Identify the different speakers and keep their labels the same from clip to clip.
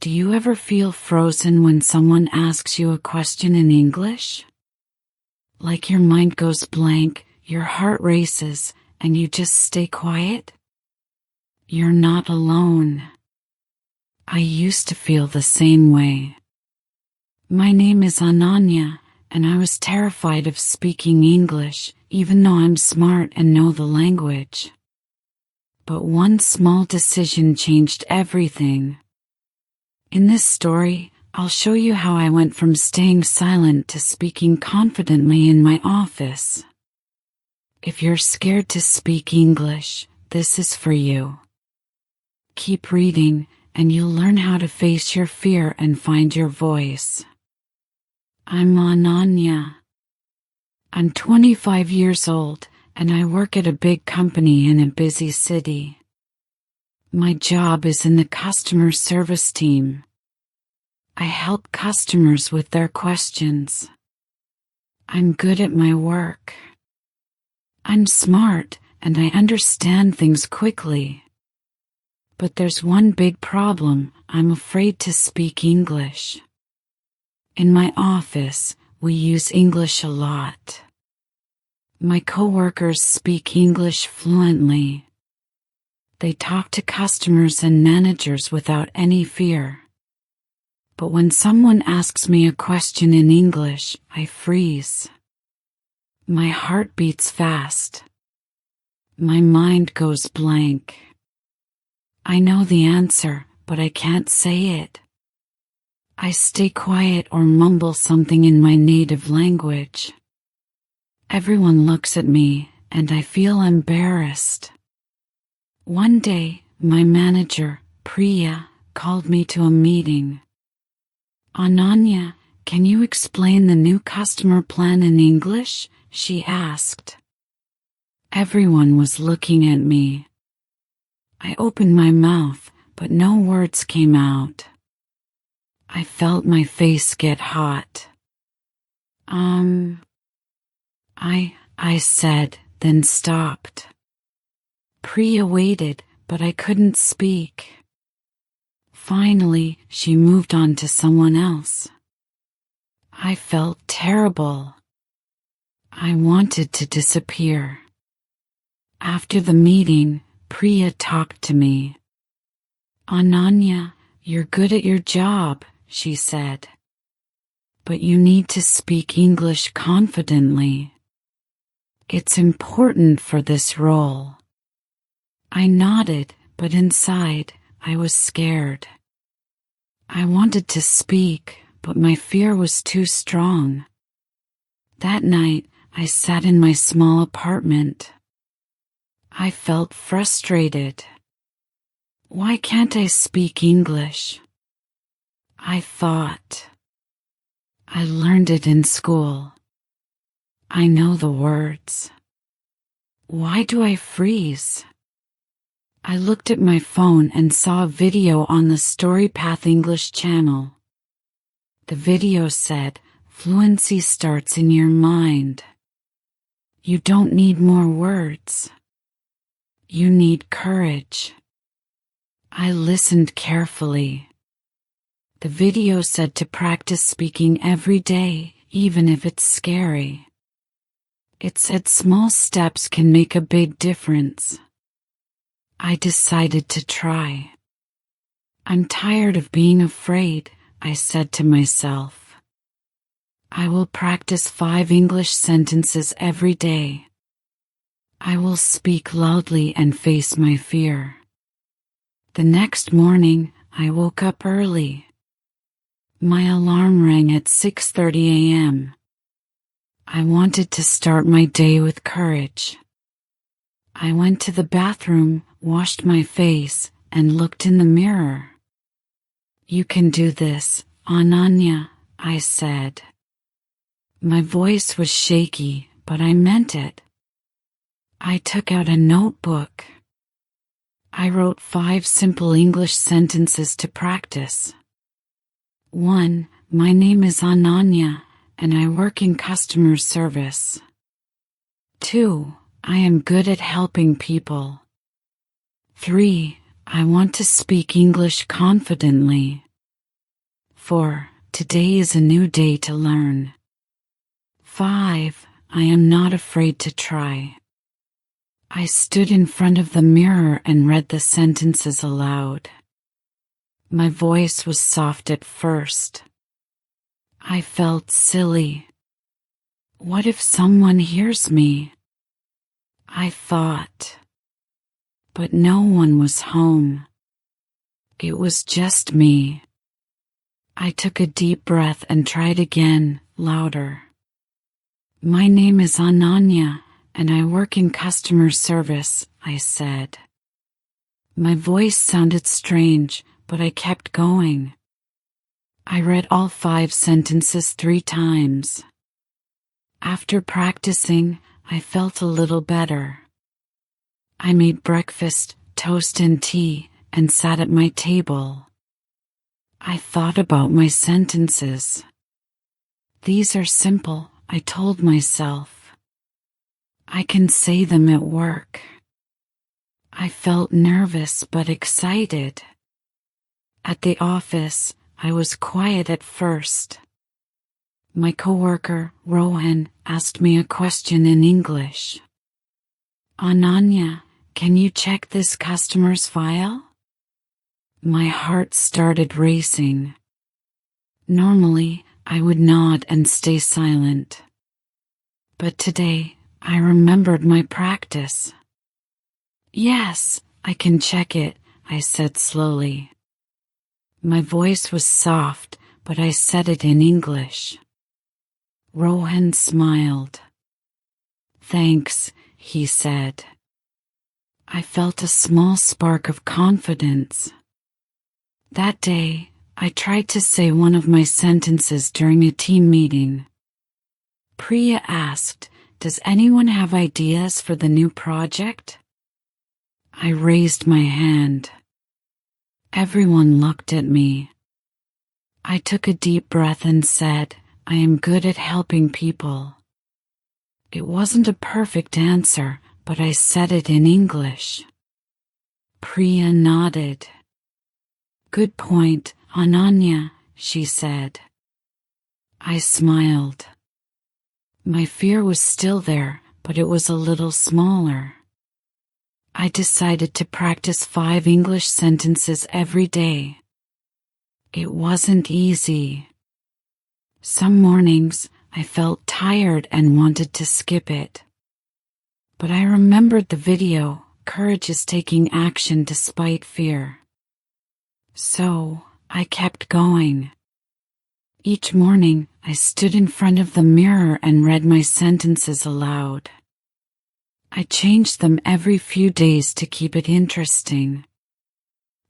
Speaker 1: Do you ever feel frozen when someone asks you a question in English? Like your mind goes blank, your heart races, and you just stay quiet? You're not alone. I used to feel the same way. My name is Ananya, and I was terrified of speaking English, even though I'm smart and know the language. But one small decision changed everything. In this story, I'll show you how I went from staying silent to speaking confidently in my office. If you're scared to speak English, this is for you. Keep reading, and you'll learn how to face your fear and find your voice. I'm Ananya. I'm 25 years old, and I work at a big company in a busy city. My job is in the customer service team. I help customers with their questions. I'm good at my work. I'm smart, and I understand things quickly. But there's one big problem: I'm afraid to speak English. In my office, we use English a lot. My coworkers speak English fluently. They talk to customers and managers without any fear. But when someone asks me a question in English, I freeze. My heart beats fast. My mind goes blank. I know the answer, but I can't say it. I stay quiet or mumble something in my native language. Everyone looks at me, and I feel embarrassed. One day, my manager, Priya, called me to a meeting. Ananya, can you explain the new customer plan in English? She asked. Everyone was looking at me. I opened my mouth, but no words came out. I felt my face get hot. I said, then stopped. Priya waited, but I couldn't speak. Finally, she moved on to someone else. I felt terrible. I wanted to disappear. After the meeting, Priya talked to me. Ananya, you're good at your job, she said. But you need to speak English confidently. It's important for this role. I nodded, but inside, I was scared. I wanted to speak, but my fear was too strong. That night, I sat in my small apartment. I felt frustrated. Why can't I speak English? I thought. I learned it in school. I know the words. Why do I freeze? I looked at my phone and saw a video on the StoryPath English channel. The video said, "Fluency starts in your mind. You don't need more words. You need courage." I listened carefully. The video said to practice speaking every day, even if it's scary. It said small steps can make a big difference. I decided to try. I'm tired of being afraid, I said to myself. I will practice 5 English sentences every day. I will speak loudly and face my fear. The next morning, I woke up early. My alarm rang at 6:30 a.m. I wanted to start my day with courage. I went to the bathroom, washed my face, and looked in the mirror. You can do this, Ananya, I said. My voice was shaky, but I meant it. I took out a notebook. I wrote 5 simple English sentences to practice. 1. My name is Ananya, and I work in customer service. 2. I am good at helping people. 3. I want to speak English confidently. 4. Today is a new day to learn. 5. I am not afraid to try. I stood in front of the mirror and read the sentences aloud. My voice was soft at first. I felt silly. What if someone hears me? I thought. But no one was home. It was just me. I took a deep breath and tried again, louder. My name is Ananya, and I work in customer service, I said. My voice sounded strange, but I kept going. I read all 5 sentences 3 times. After practicing, I felt a little better. I made breakfast, toast and tea, and sat at my table. I thought about my sentences. These are simple, I told myself. I can say them at work. I felt nervous but excited. At the office, I was quiet at first. My coworker, Rohan, asked me a question in English. Ananya, can you check this customer's file? My heart started racing. Normally, I would nod and stay silent. But today, I remembered my practice. Yes, I can check it, I said slowly. My voice was soft, but I said it in English. Rohan smiled. Thanks, he said. I felt a small spark of confidence. That day, I tried to say one of my sentences during a team meeting. Priya asked, "Does anyone have ideas for the new project?" I raised my hand. Everyone looked at me. I took a deep breath and said, "I am good at helping people." It wasn't a perfect answer, but I said it in English. Priya nodded. Good point, Ananya, she said. I smiled. My fear was still there, but it was a little smaller. I decided to practice 5 English sentences every day. It wasn't easy. Some mornings, I felt tired and wanted to skip it. But I remembered the video, Courage is Taking Action Despite Fear. So, I kept going. Each morning, I stood in front of the mirror and read my sentences aloud. I changed them every few days to keep it interesting.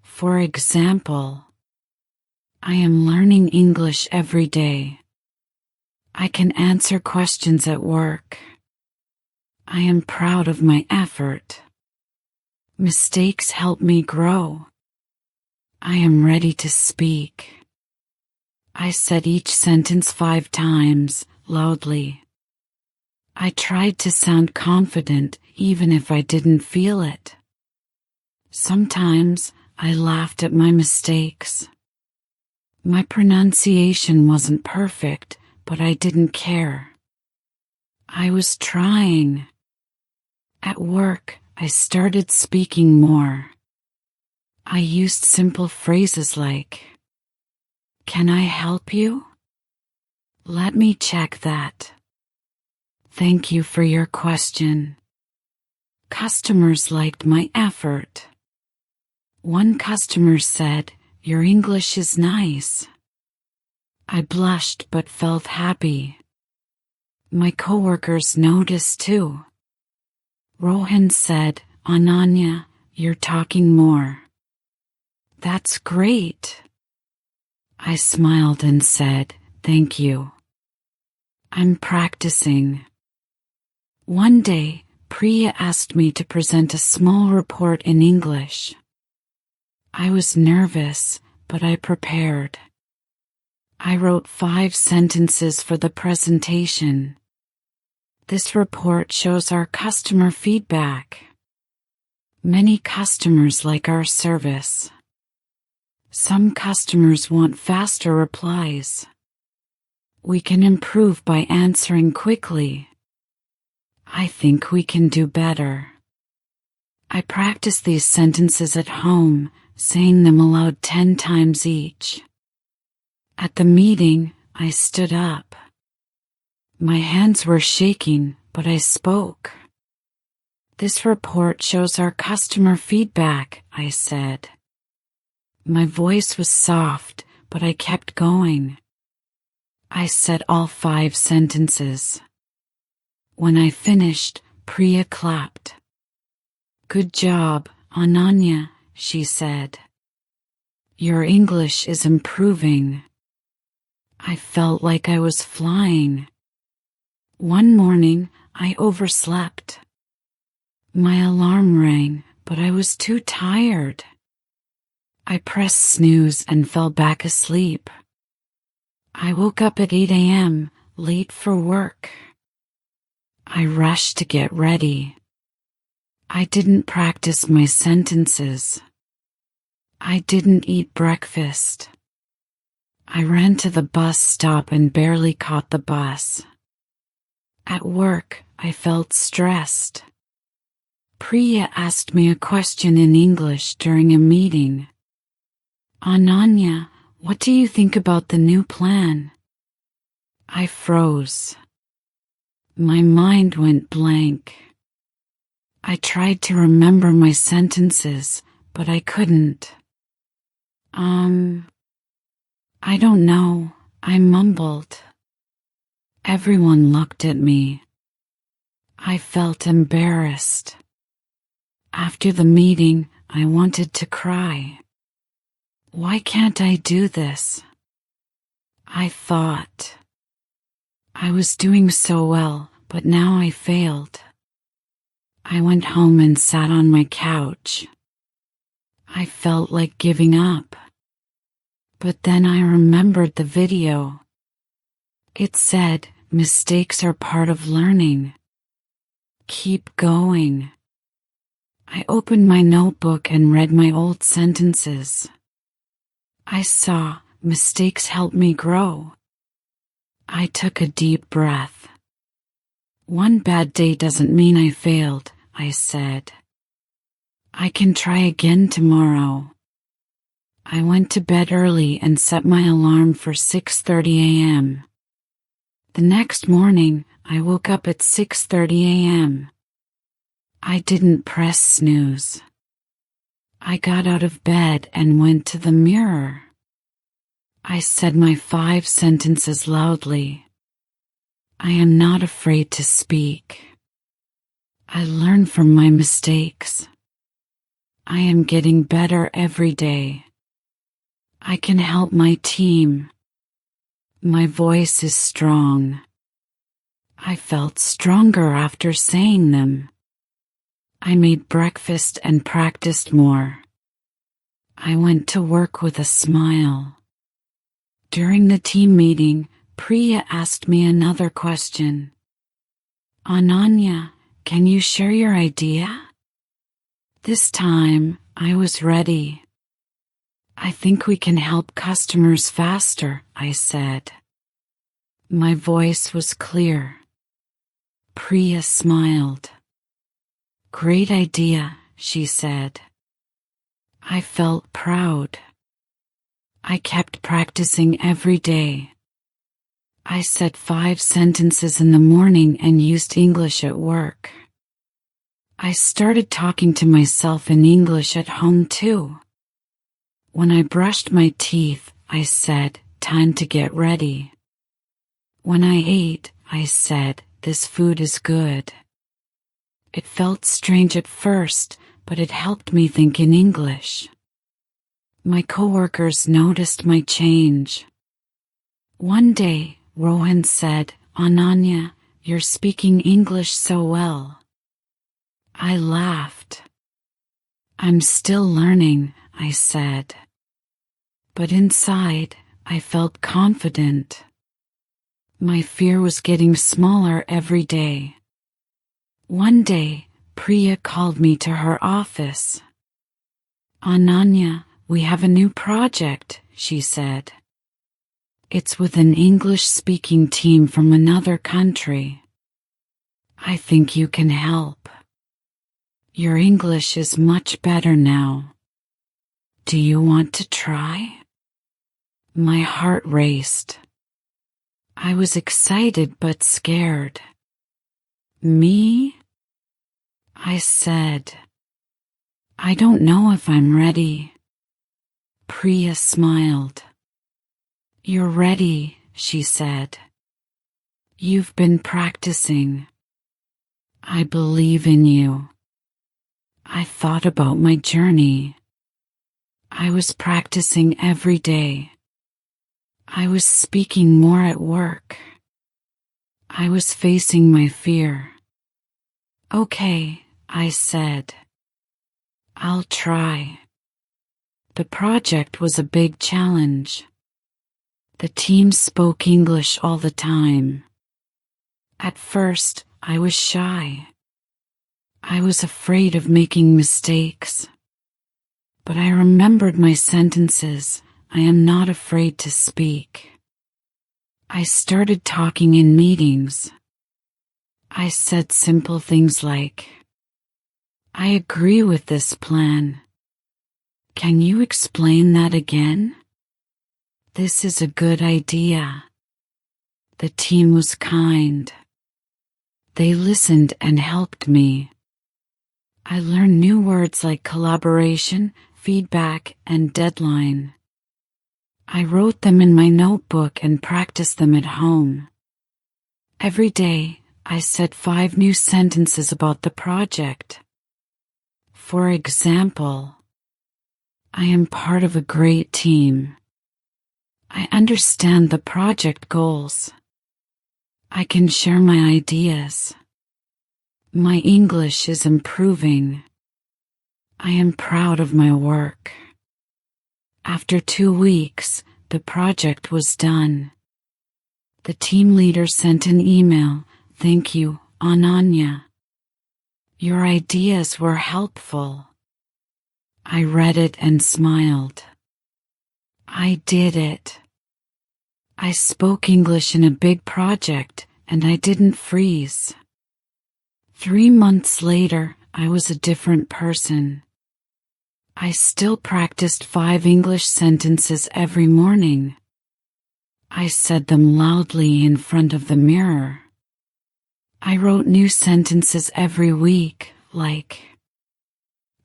Speaker 1: For example, I am learning English every day. I can answer questions at work. I am proud of my effort. Mistakes help me grow. I am ready to speak. I said each sentence 5 times, loudly. I tried to sound confident, even if I didn't feel it. Sometimes, I laughed at my mistakes. My pronunciation wasn't perfect, but I didn't care. I was trying. At work, I started speaking more. I used simple phrases like, "Can I help you? Let me check that. Thank you for your question." Customers liked my effort. One customer said, "Your English is nice." I blushed but felt happy. My coworkers noticed too. Rohan said, "Ananya, you're talking more." That's great. I smiled and said, "Thank you. I'm practicing." One day, Priya asked me to present a small report in English. I was nervous, but I prepared. I wrote 5 sentences for the presentation. This report shows our customer feedback. Many customers like our service. Some customers want faster replies. We can improve by answering quickly. I think we can do better. I practice these sentences at home, saying them aloud 10 times each. At the meeting, I stood up. My hands were shaking, but I spoke. This report shows our customer feedback, I said. My voice was soft, but I kept going. I said all 5 sentences. When I finished, Priya clapped. Good job, Ananya, she said. Your English is improving. I felt like I was flying. One morning, I overslept. My alarm rang, but I was too tired. I pressed snooze and fell back asleep. I woke up at 8 a.m., late for work. I rushed to get ready. I didn't practice my sentences. I didn't eat breakfast. I ran to the bus stop and barely caught the bus. At work, I felt stressed. Priya asked me a question in English during a meeting. Ananya, what do you think about the new plan? I froze. My mind went blank. I tried to remember my sentences, but I couldn't. I don't know, I mumbled. Everyone looked at me. I felt embarrassed. After the meeting, I wanted to cry. Why can't I do this? I thought. I was doing so well, but now I failed. I went home and sat on my couch. I felt like giving up. But then I remembered the video. It said, mistakes are part of learning. Keep going. I opened my notebook and read my old sentences. I saw, mistakes help me grow. I took a deep breath. One bad day doesn't mean I failed, I said. I can try again tomorrow. I went to bed early and set my alarm for 6:30 a.m. The next morning, I woke up at 6:30 a.m. I didn't press snooze. I got out of bed and went to the mirror. I said my 5 sentences loudly. I am not afraid to speak. I learn from my mistakes. I am getting better every day. I can help my team. My voice is strong. I felt stronger after saying them. I made breakfast and practiced more. I went to work with a smile. During the team meeting, Priya asked me another question. Ananya, can you share your idea? This time, I was ready. I think we can help customers faster, I said. My voice was clear. Priya smiled. Great idea, she said. I felt proud. I kept practicing every day. I said 5 sentences in the morning and used English at work. I started talking to myself in English at home too. When I brushed my teeth, I said, time to get ready. When I ate, I said, this food is good. It felt strange at first, but it helped me think in English. My coworkers noticed my change. One day, Rohan said, Ananya, you're speaking English so well. I laughed. I'm still learning, I said. But inside, I felt confident. My fear was getting smaller every day. One day, Priya called me to her office. Ananya, we have a new project, she said. It's with an English-speaking team from another country. I think you can help. Your English is much better now. Do you want to try? My heart raced. I was excited but scared. Me? I said. I don't know if I'm ready. Priya smiled. You're ready, she said. You've been practicing. I believe in you. I thought about my journey. I was practicing every day. I was speaking more at work. I was facing my fear. Okay, I said. I'll try. The project was a big challenge. The team spoke English all the time. At first, I was shy. I was afraid of making mistakes. But I remembered my sentences. I am not afraid to speak. I started talking in meetings. I said simple things like, I agree with this plan. Can you explain that again? This is a good idea. The team was kind. They listened and helped me. I learned new words like collaboration, feedback, and deadline. I wrote them in my notebook and practiced them at home. Every day, I said 5 new sentences about the project. For example, I am part of a great team. I understand the project goals. I can share my ideas. My English is improving. I am proud of my work. After 2 weeks, the project was done. The team leader sent an email. Thank you, Ananya. Your ideas were helpful. I read it and smiled. I did it. I spoke English in a big project, and I didn't freeze. 3 months later, I was a different person. I still practiced 5 English sentences every morning. I said them loudly in front of the mirror. I wrote new sentences every week, like,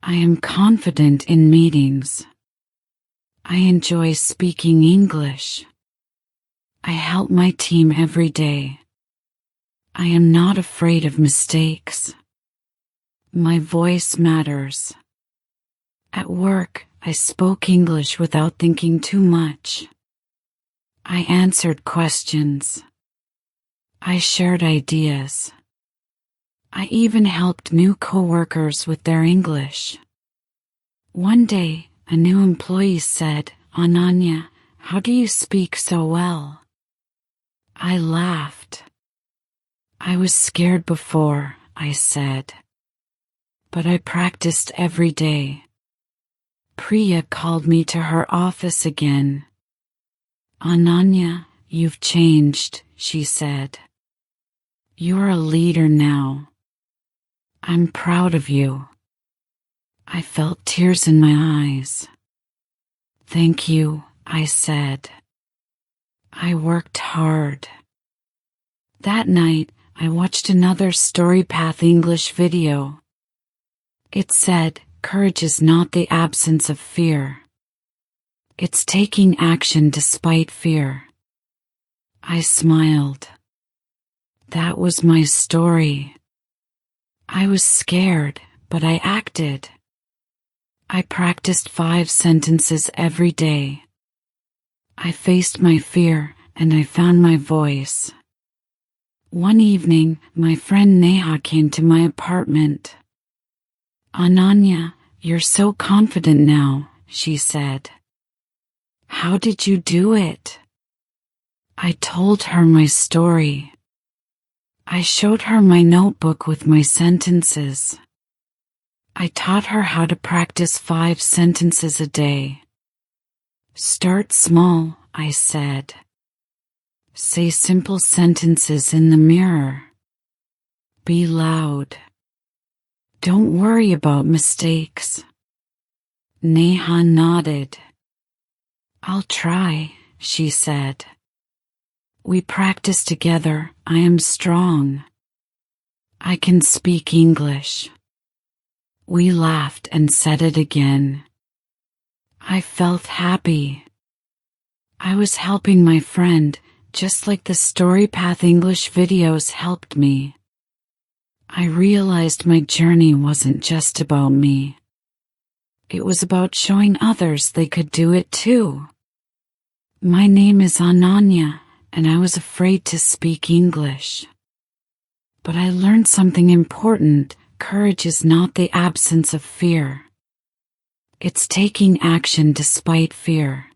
Speaker 1: I am confident in meetings. I enjoy speaking English. I help my team every day. I am not afraid of mistakes. My voice matters. At work, I spoke English without thinking too much. I answered questions. I shared ideas. I even helped new coworkers with their English. One day, a new employee said, Ananya, how do you speak so well? I laughed. I was scared before, I said. But I practiced every day. Priya called me to her office again. Ananya, you've changed, she said. You're a leader now. I'm proud of you. I felt tears in my eyes. Thank you, I said. I worked hard. That night, I watched another StoryPath English video. It said, courage is not the absence of fear. It's taking action despite fear. I smiled. That was my story. I was scared, but I acted. I practiced 5 sentences every day. I faced my fear, and I found my voice. One evening, my friend Neha came to my apartment. Ananya, you're so confident now, she said. How did you do it? I told her my story. I showed her my notebook with my sentences. I taught her how to practice 5 sentences a day. Start small, I said. Say simple sentences in the mirror. Be loud. Don't worry about mistakes. Neha nodded. I'll try, she said. We practice together. I am strong. I can speak English. We laughed and said it again. I felt happy. I was helping my friend, just like the StoryPath English videos helped me. I realized my journey wasn't just about me. It was about showing others they could do it too. My name is Ananya, and I was afraid to speak English. But I learned something important. Courage is not the absence of fear. It's taking action despite fear.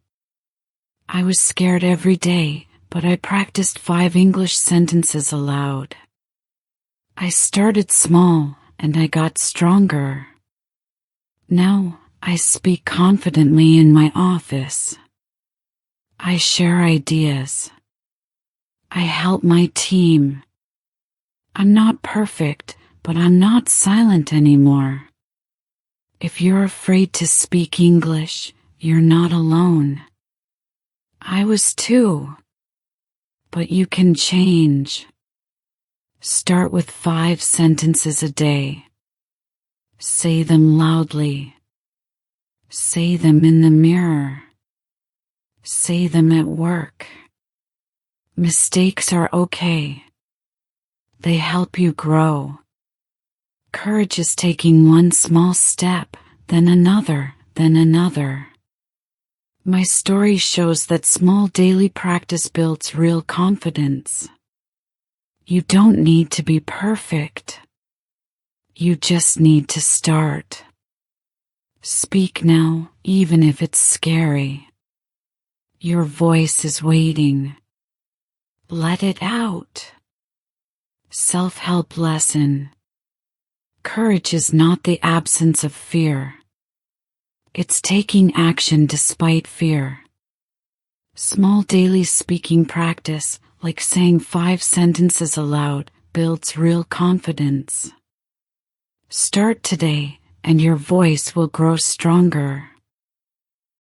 Speaker 1: I was scared every day, but I practiced 5 English sentences aloud. I started small, and I got stronger. Now, I speak confidently in my office. I share ideas. I help my team. I'm not perfect, but I'm not silent anymore. If you're afraid to speak English, you're not alone. I was too. But you can change. Start with 5 sentences a day. Say them loudly. Say them in the mirror. Say them at work. Mistakes are okay. They help you grow. Courage is taking one small step, then another, then another. My story shows that small daily practice builds real confidence. You don't need to be perfect. You just need to start. Speak now, even if it's scary. Your voice is waiting. Let it out. Self-help lesson. Courage is not the absence of fear. It's taking action despite fear. Small daily speaking practice, like saying 5 sentences aloud, builds real confidence. Start today, and your voice will grow stronger.